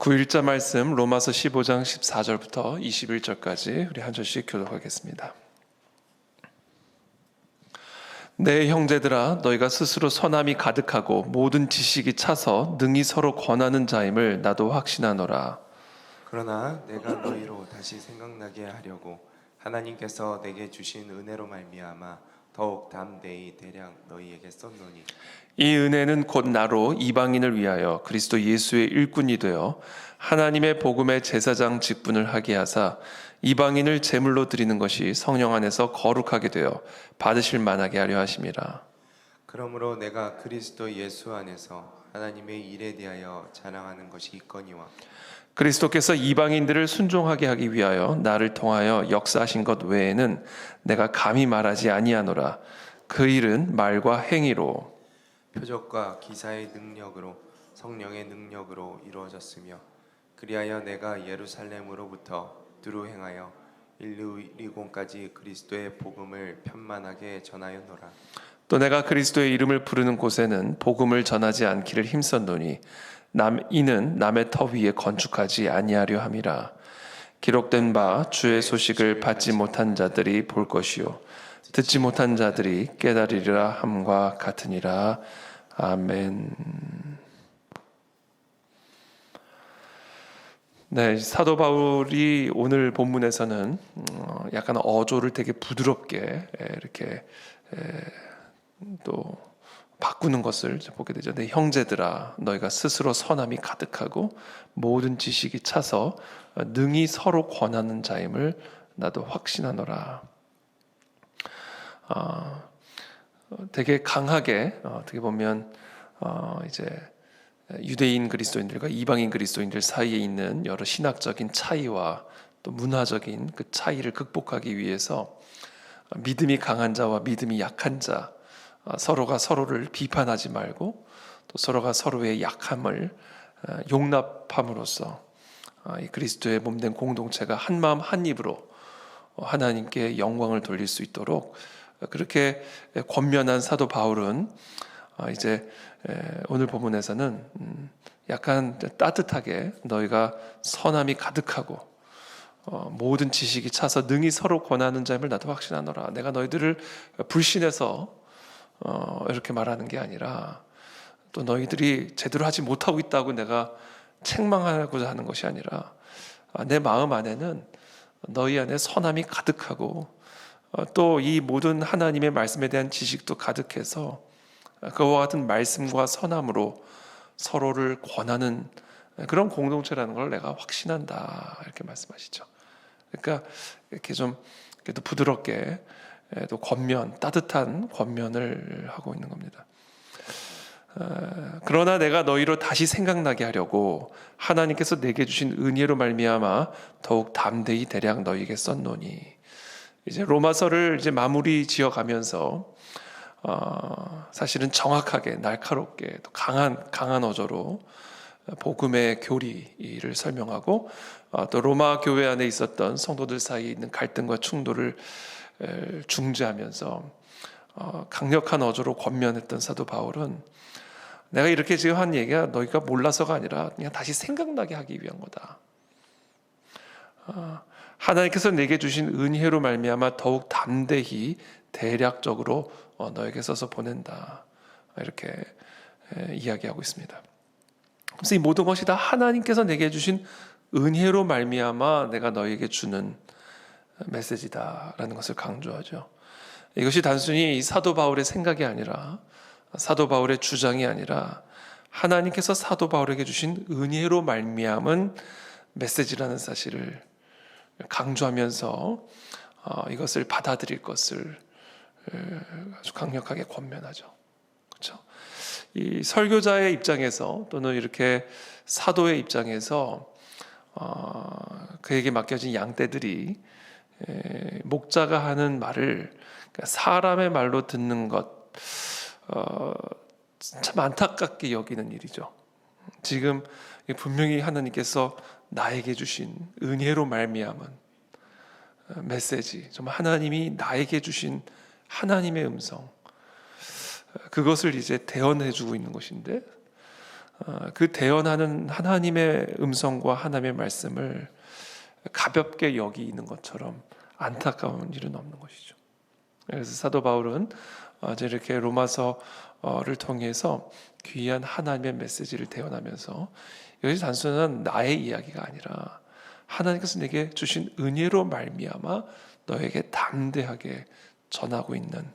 9일자 말씀 로마서 15장 14절부터 21절까지 우리 한 절씩 교독하겠습니다. 내 형제들아, 너희가 스스로 선함이 가득하고 모든 지식이 차서 능히 서로 권하는 자임을 나도 확신하노라. 그러나 내가 너희로 다시 생각나게 하려고 하나님께서 내게 주신 은혜로 말미암아 더욱 담대히 대량 너희에게 썼노니, 이 은혜는 곧 나로 이방인을 위하여 그리스도 예수의 일꾼이 되어 하나님의 복음의 제사장 직분을 하게 하사 이방인을 제물로 드리는 것이 성령 안에서 거룩하게 되어 받으실 만하게 하려 하심이라. 그러므로 내가 그리스도 예수 안에서 하나님의 일에 대하여 자랑하는 것이 있거니와, 그리스도께서 이방인들을 순종하게 하기 위하여 나를 통하여 역사하신 것 외에는 내가 감히 말하지 아니하노라. 그 일은 말과 행위로 표적과 기사의 능력으로 성령의 능력으로 이루어졌으며, 그리하여 내가 예루살렘으로부터 두루 행하여 일리공까지 그리스도의 복음을 편만하게 전하였노라. 또 내가 그리스도의 이름을 부르는 곳에는 복음을 전하지 않기를 힘썼노니 이는 남의 터 위에 건축하지 아니하려 함이라. 기록된 바 주의 소식을 받지 못한 자들이 볼 것이요 듣지 못한 자들이 깨달으리라 함과 같으니라. 아멘. 네, 사도 바울이 오늘 본문에서는 약간 어조를 되게 부드럽게 이렇게 또 바꾸는 것을 보게 되죠. 내 형제들아, 너희가 스스로 선함이 가득하고 모든 지식이 차서 능히 서로 권하는 자임을 나도 확신하노라. 되게 강하게 어떻게 보면 이제 유대인 그리스도인들과 이방인 그리스도인들 사이에 있는 여러 신학적인 차이와 또 문화적인 그 차이를 극복하기 위해서 믿음이 강한 자와 믿음이 약한 자, 서로가 서로를 비판하지 말고 또 서로가 서로의 약함을 용납함으로써 이 그리스도의 몸된 공동체가 한 마음 한 입으로 하나님께 영광을 돌릴 수 있도록 그렇게 권면한 사도 바울은 이제 오늘 본문에서는 약간 따뜻하게 너희가 선함이 가득하고 모든 지식이 차서 능히 서로 권하는 자임을 나도 확신하노라. 내가 너희들을 불신해서 이렇게 말하는 게 아니라 또 너희들이 제대로 하지 못하고 있다고 내가 책망하고자 하는 것이 아니라 내 마음 안에는 너희 안에 선함이 가득하고 또 이 모든 하나님의 말씀에 대한 지식도 가득해서 그와 같은 말씀과 선함으로 서로를 권하는 그런 공동체라는 걸 내가 확신한다, 이렇게 말씀하시죠. 그러니까 이렇게 좀 그래도 부드럽게 또 권면, 따뜻한 권면을 하고 있는 겁니다. 그러나 내가 너희로 다시 생각나게 하려고 하나님께서 내게 주신 은혜로 말미암아 더욱 담대히 대량 너희에게 썼노니, 이제 로마서를 이제 마무리 지어가면서 사실은 정확하게 날카롭게 또 강한 어조로 복음의 교리를 설명하고 또 로마 교회 안에 있었던 성도들 사이에 있는 갈등과 충돌을 중재하면서 강력한 어조로 권면했던 사도 바울은 내가 이렇게 지금 한 얘기가 너희가 몰라서가 아니라 그냥 다시 생각나게 하기 위한 거다. 하나님께서 내게 주신 은혜로 말미암아 더욱 담대히 대략적으로 너에게 써서 보낸다, 이렇게 이야기하고 있습니다. 그래서 이 모든 것이 다 하나님께서 내게 주신 은혜로 말미암아 내가 너에게 주는 메시지다라는 것을 강조하죠. 이것이 단순히 사도 바울의 생각이 아니라 사도 바울의 주장이 아니라 하나님께서 사도 바울에게 주신 은혜로 말미암은 메시지라는 사실을 강조하면서 이것을 받아들일 것을 아주 강력하게 권면하죠. 그렇죠? 이 설교자의 입장에서 또는 이렇게 사도의 입장에서 그에게 맡겨진 양떼들이 목자가 하는 말을 사람의 말로 듣는 것, 참 안타깝게 여기는 일이죠. 지금 분명히 하나님께서 나에게 주신 은혜로 말미암은 메시지, 정말 하나님이 나에게 주신 하나님의 음성, 그것을 이제 대언해주고 있는 것인데 그 대언하는 하나님의 음성과 하나님의 말씀을 가볍게 여기는 것처럼 안타까운 일은 없는 것이죠. 그래서 사도 바울은 이렇게 로마서를 통해서 귀한 하나님의 메시지를 대언하면서 이것이 단순한 나의 이야기가 아니라 하나님께서 내게 주신 은혜로 말미암아 너에게 담대하게 전하고 있는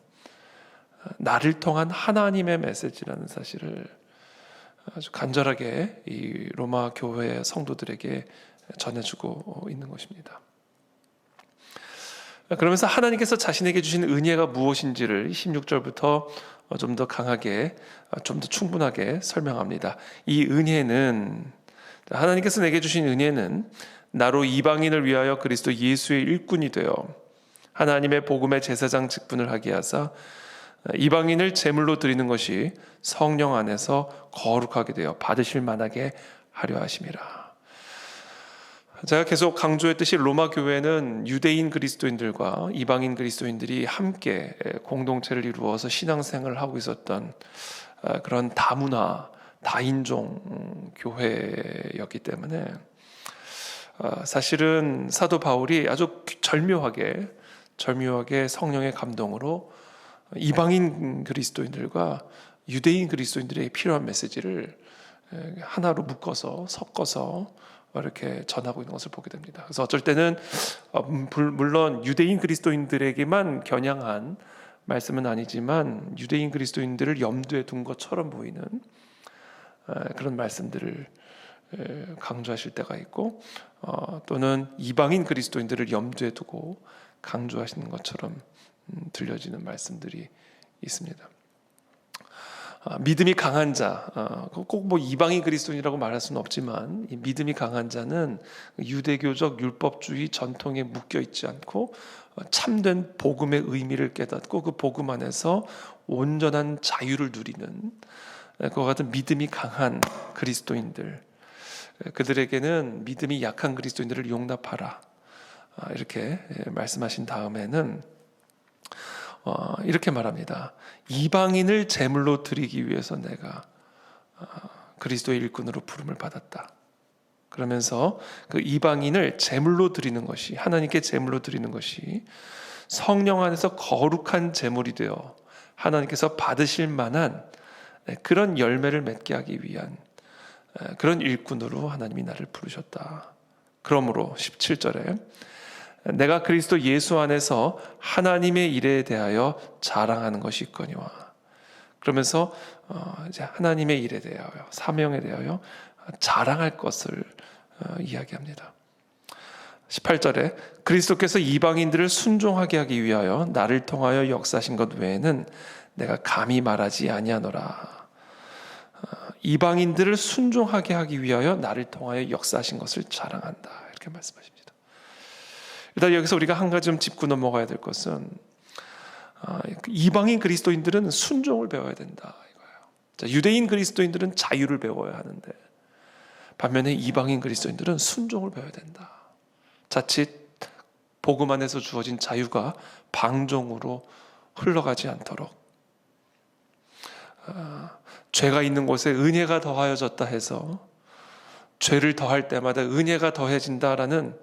나를 통한 하나님의 메시지라는 사실을 아주 간절하게 이 로마 교회 성도들에게 전해주고 있는 것입니다. 그러면서 하나님께서 자신에게 주신 은혜가 무엇인지를 16절부터 좀 더 강하게, 좀 더 충분하게 설명합니다. 이 은혜는, 하나님께서 내게 주신 은혜는 나로 이방인을 위하여 그리스도 예수의 일꾼이 되어 하나님의 복음의 제사장 직분을 하게 하사 이방인을 제물로 드리는 것이 성령 안에서 거룩하게 되어 받으실 만하게 하려 하심이라. 제가 계속 강조했듯이 로마 교회는 유대인 그리스도인들과 이방인 그리스도인들이 함께 공동체를 이루어서 신앙생활을 하고 있었던 그런 다문화, 다인종 교회였기 때문에 사실은 사도 바울이 아주 절묘하게 성령의 감동으로 이방인 그리스도인들과 유대인 그리스도인들에게 필요한 메시지를 하나로 묶어서 섞어서 이렇게 전하고 있는 것을 보게 됩니다. 그래서 어쩔 때는 물론 유대인 그리스도인들에게만 겨냥한 말씀은 아니지만 유대인 그리스도인들을 염두에 둔 것처럼 보이는 그런 말씀들을 강조하실 때가 있고, 또는 이방인 그리스도인들을 염두에 두고 강조하시는 것처럼 들려지는 말씀들이 있습니다. 믿음이 강한 자, 꼭 뭐 이방인 그리스도인이라고 말할 수는 없지만 이 믿음이 강한 자는 유대교적 율법주의 전통에 묶여 있지 않고 참된 복음의 의미를 깨닫고 그 복음 안에서 온전한 자유를 누리는 그와 같은 믿음이 강한 그리스도인들, 그들에게는 믿음이 약한 그리스도인들을 용납하라 이렇게 말씀하신 다음에는 이렇게 말합니다. 이방인을 제물로 드리기 위해서 내가 그리스도의 일꾼으로 부름을 받았다. 그러면서 그 이방인을 제물로 드리는 것이, 하나님께 제물로 드리는 것이 성령 안에서 거룩한 제물이 되어 하나님께서 받으실 만한 그런 열매를 맺게 하기 위한 그런 일꾼으로 하나님이 나를 부르셨다. 그러므로 17절에 내가 그리스도 예수 안에서 하나님의 일에 대하여 자랑하는 것이 있거니와, 그러면서 이제 하나님의 일에 대하여, 사명에 대하여 자랑할 것을 이야기합니다. 18절에 그리스도께서 이방인들을 순종하게 하기 위하여 나를 통하여 역사하신 것 외에는 내가 감히 말하지 아니하노라. 이방인들을 순종하게 하기 위하여 나를 통하여 역사하신 것을 자랑한다. 이렇게 말씀하십니다. 일단 여기서 우리가 한 가지 좀 짚고 넘어가야 될 것은 이방인 그리스도인들은 순종을 배워야 된다 이거예요. 자, 유대인 그리스도인들은 자유를 배워야 하는데 반면에 이방인 그리스도인들은 순종을 배워야 된다. 자칫 복음 안에서 주어진 자유가 방종으로 흘러가지 않도록, 죄가 있는 곳에 은혜가 더하여졌다 해서 죄를 더할 때마다 은혜가 더해진다라는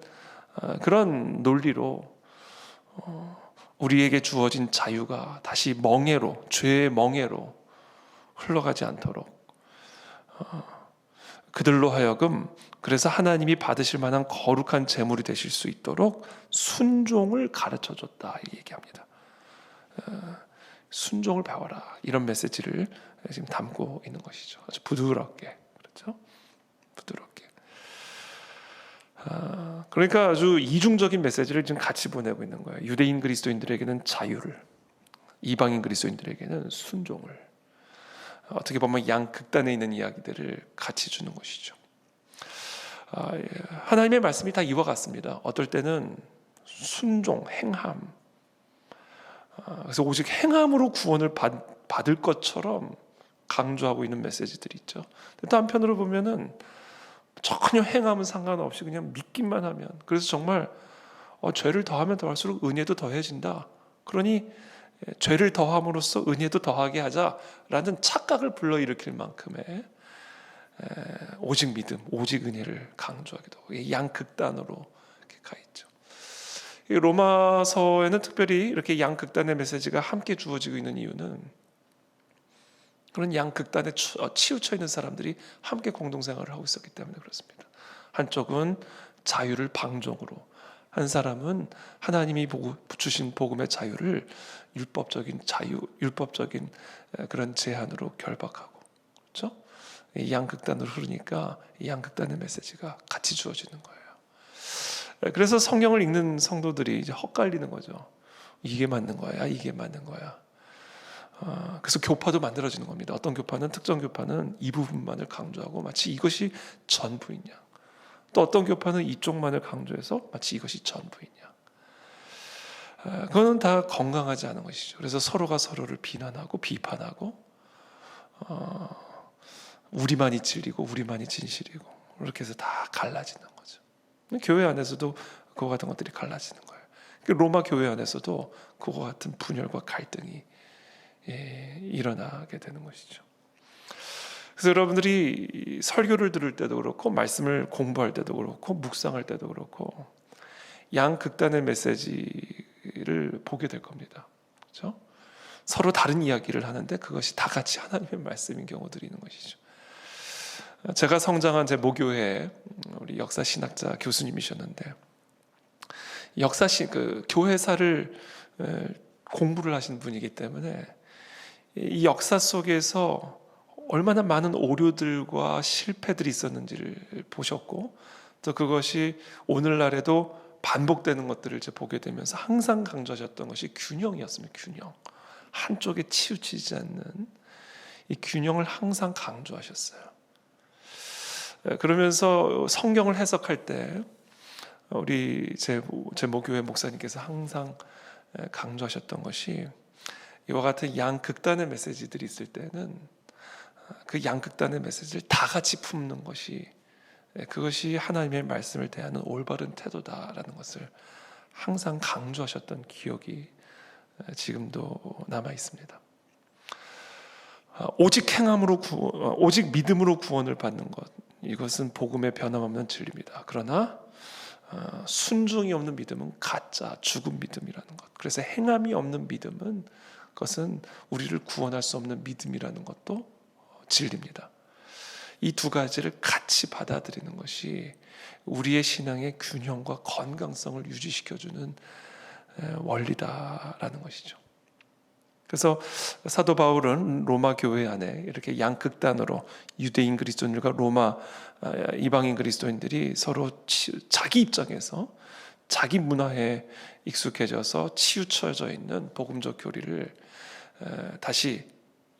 그런 논리로 우리에게 주어진 자유가 다시 멍에로, 죄의 멍에로 흘러가지 않도록 그들로 하여금 그래서 하나님이 받으실 만한 거룩한 제물이 되실 수 있도록 순종을 가르쳐줬다 이 얘기합니다. 순종을 배워라, 이런 메시지를 지금 담고 있는 것이죠. 아주 부드럽게, 그렇죠? 부드럽게. 그러니까 아주 이중적인 메시지를 지금 같이 보내고 있는 거예요. 유대인 그리스도인들에게는 자유를, 이방인 그리스도인들에게는 순종을. 어떻게 보면 양극단에 있는 이야기들을 같이 주는 것이죠. 하나님의 말씀이 다 이와 같습니다. 어떨 때는 순종, 행함, 그래서 오직 행함으로 구원을 받을 것처럼 강조하고 있는 메시지들이 있죠. 또 한편으로 보면은 전혀 행함은 상관없이 그냥 믿기만 하면, 그래서 정말 죄를 더하면 더할수록 은혜도 더해진다. 그러니 죄를 더함으로써 은혜도 더하게 하자라는 착각을 불러일으킬 만큼의 오직 믿음, 오직 은혜를 강조하기도 하고 양극단으로 이렇게 가 있죠. 이 로마서에는 특별히 이렇게 양극단의 메시지가 함께 주어지고 있는 이유는 그런 양극단에 치우쳐 있는 사람들이 함께 공동생활을 하고 있었기 때문에 그렇습니다. 한쪽은 자유를 방종으로, 한 사람은 하나님이 주신 복음의 자유를 율법적인 자유, 율법적인 그런 제한으로 결박하고, 그렇죠? 이 양극단으로 흐르니까 이 양극단의 메시지가 같이 주어지는 거예요. 그래서 성경을 읽는 성도들이 이제 헛갈리는 거죠. 이게 맞는 거야, 이게 맞는 거야. 그래서 교파도 만들어지는 겁니다. 어떤 교파는, 특정 교파는 이 부분만을 강조하고 마치 이것이 전부인 양, 또 어떤 교파는 이쪽만을 강조해서 마치 이것이 전부인 양. 그거는 다 건강하지 않은 것이죠. 그래서 서로가 서로를 비난하고 비판하고 우리만이 진리고 우리만이 진실이고 이렇게 해서 다 갈라지는 거죠. 교회 안에서도 그와 같은 것들이 갈라지는 거예요. 로마 교회 안에서도 그와 같은 분열과 갈등이 일어나게 되는 것이죠. 그래서 여러분들이 설교를 들을 때도 그렇고 말씀을 공부할 때도 그렇고 묵상할 때도 그렇고 양극단의 메시지를 보게 될 겁니다. 그렇죠? 서로 다른 이야기를 하는데 그것이 다 같이 하나님의 말씀인 경우들이 있는 것이죠. 제가 성장한 제 모교회에 우리 역사신학자 교수님이셨는데 교회사를 공부를 하신 분이기 때문에 이 역사 속에서 얼마나 많은 오류들과 실패들이 있었는지를 보셨고 또 그것이 오늘날에도 반복되는 것들을 이제 보게 되면서 항상 강조하셨던 것이 균형이었습니다. 균형. 한쪽에 치우치지 않는 이 균형을 항상 강조하셨어요. 그러면서 성경을 해석할 때 우리 제 모교회 목사님께서 항상 강조하셨던 것이 이와 같은 양극단의 메시지들이 있을 때는 그 양극단의 메시지를 다 같이 품는 것이 그것이 하나님의 말씀을 대하는 올바른 태도다라는 것을 항상 강조하셨던 기억이 지금도 남아 있습니다. 오직 믿음으로 구원을 받는 것, 이것은 복음의 변함없는 진리입니다. 그러나 순종이 없는 믿음은 가짜, 죽은 믿음이라는 것. 그래서 행함이 없는 믿음은 그것은 우리를 구원할 수 없는 믿음이라는 것도 진리입니다. 이 두 가지를 같이 받아들이는 것이 우리의 신앙의 균형과 건강성을 유지시켜주는 원리다라는 것이죠. 그래서 사도 바울은 로마 교회 안에 이렇게 양극단으로 유대인 그리스도인들과 로마 이방인 그리스도인들이 서로 자기 입장에서 자기 문화에 익숙해져서 치우쳐져 있는 복음적 교리를 다시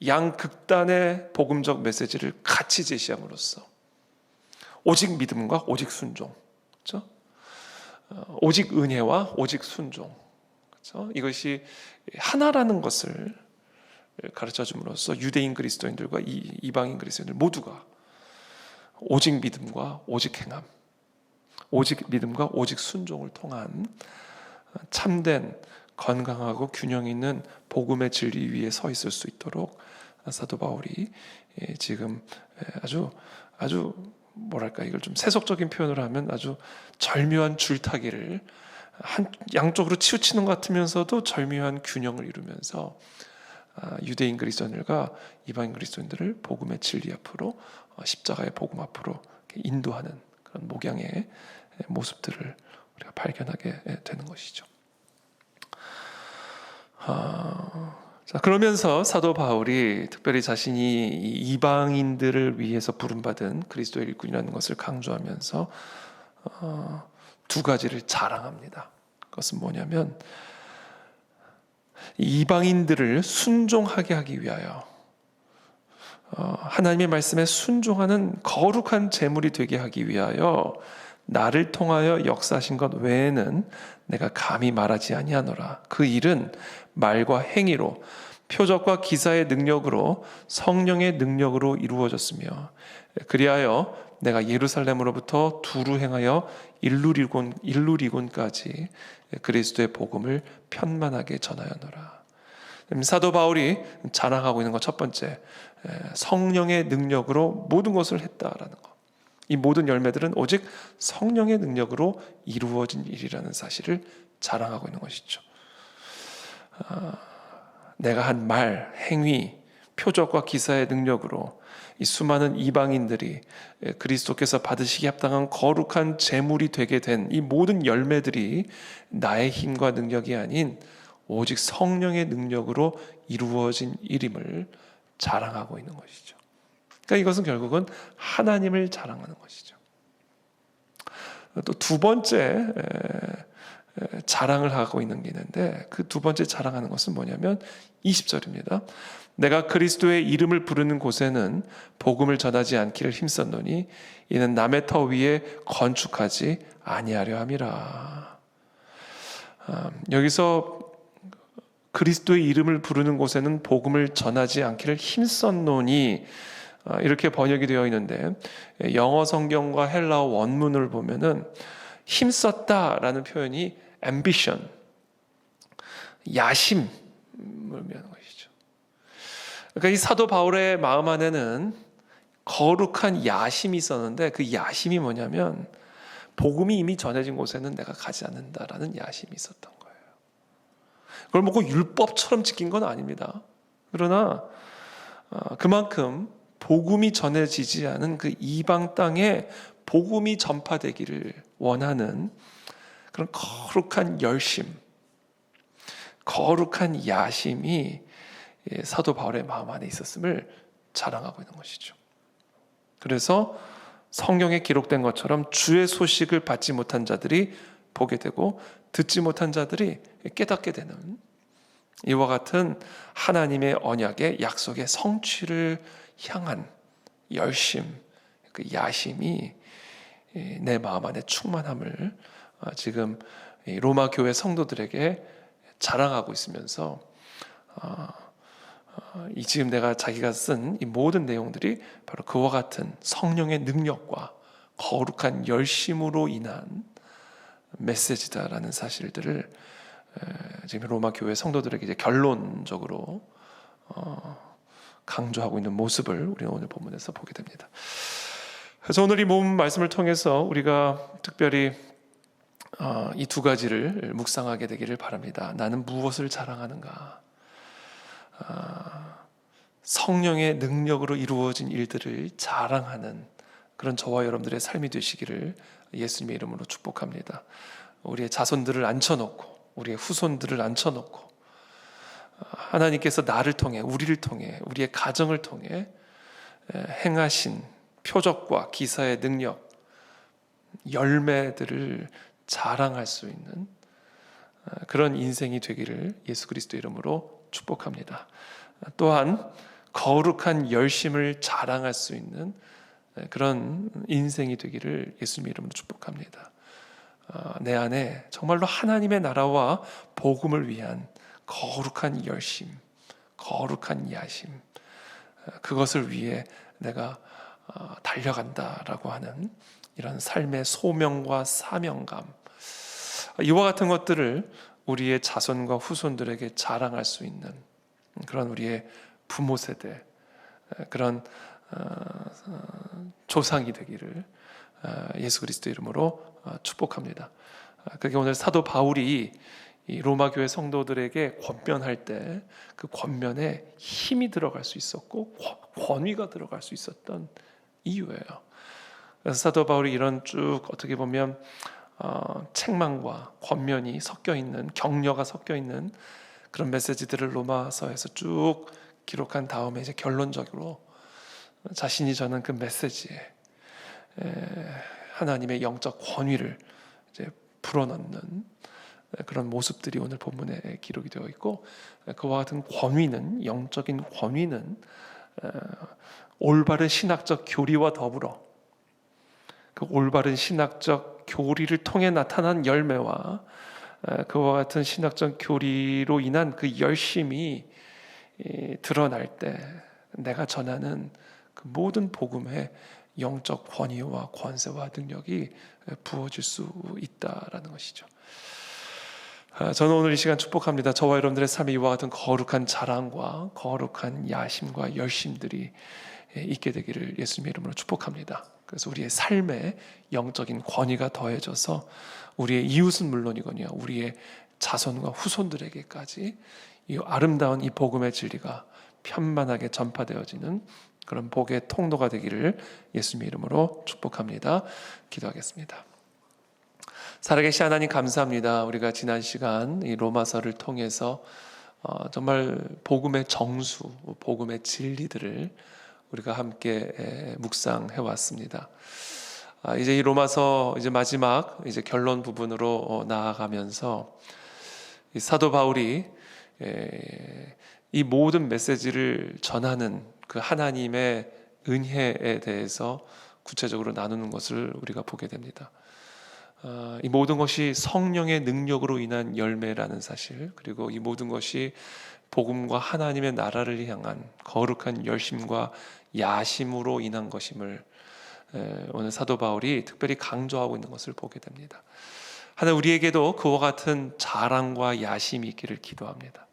양극단의 복음적 메시지를 같이 제시함으로써 오직 믿음과 오직 순종, 그렇죠? 오직 은혜와 오직 순종, 그렇죠? 이것이 하나라는 것을 가르쳐 줌으로써 유대인 그리스도인들과 이방인 그리스도인들 모두가 오직 믿음과 오직 행함, 오직 믿음과 오직 순종을 통한 참된 건강하고 균형 있는 복음의 진리 위에 서 있을 수 있도록 사도 바울이 지금 아주 뭐랄까, 이걸 좀 세속적인 표현으로 하면 아주 절묘한 줄타기를 양쪽으로 치우치는 것 같으면서도 절묘한 균형을 이루면서 유대인 그리스도인들과 이방인 그리스도인들을 복음의 진리 앞으로, 십자가의 복음 앞으로 인도하는 그런 목양의 모습들을 우리가 발견하게 되는 것이죠. 자, 그러면서 사도 바울이 특별히 자신이 이방인들을 위해서 부름받은 그리스도의 일꾼이라는 것을 강조하면서 두 가지를 자랑합니다. 그것은 뭐냐면 이방인들을 순종하게 하기 위하여, 하나님의 말씀에 순종하는 거룩한 제물이 되게 하기 위하여 나를 통하여 역사하신 것 외에는 내가 감히 말하지 아니하노라. 그 일은 말과 행위로, 표적과 기사의 능력으로, 성령의 능력으로 이루어졌으며, 그리하여 내가 예루살렘으로부터 두루 행하여 일루리곤까지 그리스도의 복음을 편만하게 전하였노라. 사도 바울이 자랑하고 있는 것 첫 번째, 성령의 능력으로 모든 것을 했다라는 것. 이 모든 열매들은 오직 성령의 능력으로 이루어진 일이라는 사실을 자랑하고 있는 것이죠. 내가 한 말, 행위, 표적과 기사의 능력으로 이 수많은 이방인들이 그리스도께서 받으시기 합당한 거룩한 제물이 되게 된 이 모든 열매들이 나의 힘과 능력이 아닌 오직 성령의 능력으로 이루어진 일임을 자랑하고 있는 것이죠. 그러니까 이것은 결국은 하나님을 자랑하는 것이죠. 또 두 번째 자랑을 하고 있는 게 있는데 그 두 번째 자랑하는 것은 뭐냐면 20절입니다. 내가 그리스도의 이름을 부르는 곳에는 복음을 전하지 않기를 힘썼노니 이는 남의 터 위에 건축하지 아니하려 함이라. 여기서 그리스도의 이름을 부르는 곳에는 복음을 전하지 않기를 힘썼노니 이렇게 번역이 되어 있는데 영어 성경과 헬라어 원문을 보면은 힘썼다라는 표현이 ambition, 야심을 의미하는 것이죠. 그러니까 이 사도 바울의 마음 안에는 거룩한 야심이 있었는데 그 야심이 뭐냐면 복음이 이미 전해진 곳에는 내가 가지 않는다라는 야심이 있었던 거예요. 그걸 뭐 율법처럼 지킨 건 아닙니다. 그러나 그만큼 복음이 전해지지 않은 그 이방 땅에 복음이 전파되기를 원하는 그런 거룩한 열심, 거룩한 야심이 사도 바울의 마음 안에 있었음을 자랑하고 있는 것이죠. 그래서 성경에 기록된 것처럼 주의 소식을 받지 못한 자들이 보게 되고 듣지 못한 자들이 깨닫게 되는 이와 같은 하나님의 언약의 약속의 성취를 향한 열심, 그 야심이 내 마음 안에 충만함을 지금 로마 교회 성도들에게 자랑하고 있으면서 이 지금 내가 자기가 쓴 이 모든 내용들이 바로 그와 같은 성령의 능력과 거룩한 열심으로 인한 메시지다라는 사실들을 지금 로마 교회 성도들에게 이제 결론적으로 강조하고 있는 모습을 우리는 오늘 본문에서 보게 됩니다. 그래서 오늘 이 모든 말씀을 통해서 우리가 특별히 이 두 가지를 묵상하게 되기를 바랍니다. 나는 무엇을 자랑하는가? 성령의 능력으로 이루어진 일들을 자랑하는 그런 저와 여러분들의 삶이 되시기를 예수님의 이름으로 축복합니다. 우리의 자손들을 앉혀놓고 우리의 후손들을 앉혀놓고 하나님께서 나를 통해 우리를 통해 우리의 가정을 통해 행하신 표적과 기사의 능력 열매들을 자랑할 수 있는 그런 인생이 되기를 예수 그리스도 이름으로 축복합니다. 또한 거룩한 열심을 자랑할 수 있는 그런 인생이 되기를 예수님 이름으로 축복합니다. 내 안에 정말로 하나님의 나라와 복음을 위한 거룩한 열심, 거룩한 야심, 그것을 위해 내가 달려간다라고 하는 이런 삶의 소명과 사명감, 이와 같은 것들을 우리의 자손과 후손들에게 자랑할 수 있는 그런 우리의 부모 세대, 그런 조상이 되기를 예수 그리스도 이름으로 축복합니다. 그게 오늘 사도 바울이 이 로마 교회 성도들에게 권면할 때 그 권면에 힘이 들어갈 수 있었고 권위가 들어갈 수 있었던 이유예요. 그래서 사도 바울이 이런 쭉 어떻게 보면 책망과 권면이 섞여 있는 격려가 섞여 있는 그런 메시지들을 로마서에서 쭉 기록한 다음에 이제 결론적으로 자신이 전한 그 메시지에 하나님의 영적 권위를 이제 불어넣는 그런 모습들이 오늘 본문에 기록이 되어 있고, 그와 같은 권위는, 영적인 권위는 올바른 신학적 교리와 더불어 그 올바른 신학적 교리를 통해 나타난 열매와 그와 같은 신학적 교리로 인한 그 열심이 드러날 때 내가 전하는 그 모든 복음의 영적 권위와 권세와 능력이 부어질 수 있다라는 것이죠. 저는 오늘 이 시간 축복합니다. 저와 여러분들의 삶에 이와 같은 거룩한 자랑과 거룩한 야심과 열심들이 있게 되기를 예수님의 이름으로 축복합니다. 그래서 우리의 삶에 영적인 권위가 더해져서 우리의 이웃은 물론이거니와 우리의 자손과 후손들에게까지 이 아름다운 이 복음의 진리가 편만하게 전파되어지는 그런 복의 통로가 되기를 예수님의 이름으로 축복합니다. 기도하겠습니다. 살아계신 하나님 감사합니다. 우리가 지난 시간 이 로마서를 통해서 정말 복음의 정수, 복음의 진리들을 우리가 함께 묵상해 왔습니다. 이제 이 로마서 이제 마지막 이제 결론 부분으로 나아가면서 이 사도 바울이 이 모든 메시지를 전하는 그 하나님의 은혜에 대해서 구체적으로 나누는 것을 우리가 보게 됩니다. 이 모든 것이 성령의 능력으로 인한 열매라는 사실, 그리고 이 모든 것이 복음과 하나님의 나라를 향한 거룩한 열심과 야심으로 인한 것임을 오늘 사도 바울이 특별히 강조하고 있는 것을 보게 됩니다. 하나님 우리에게도 그와 같은 자랑과 야심이 있기를 기도합니다.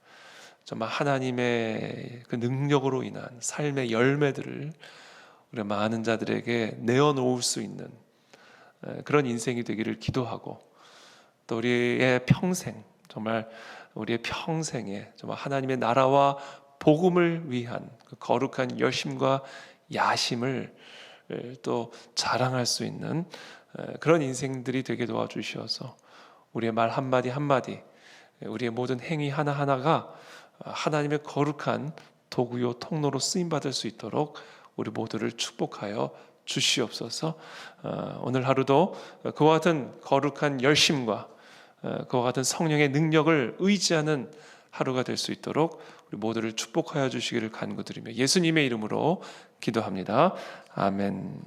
정말 하나님의 그 능력으로 인한 삶의 열매들을 우리 많은 자들에게 내어놓을 수 있는 그런 인생이 되기를 기도하고, 또 우리의 평생, 정말 우리의 평생에 정말 하나님의 나라와 복음을 위한 그 거룩한 열심과 야심을 또 자랑할 수 있는 그런 인생들이 되게 도와주셔서 우리의 말 한마디 한마디, 우리의 모든 행위 하나하나가 하나님의 거룩한 도구요 통로로 쓰임받을 수 있도록 우리 모두를 축복하여 주시옵소서. 오늘 하루도 그와 같은 거룩한 열심과 그와 같은 성령의 능력을 의지하는 하루가 될 수 있도록 우리 모두를 축복하여 주시기를 간구드리며 예수님의 이름으로 기도합니다. 아멘.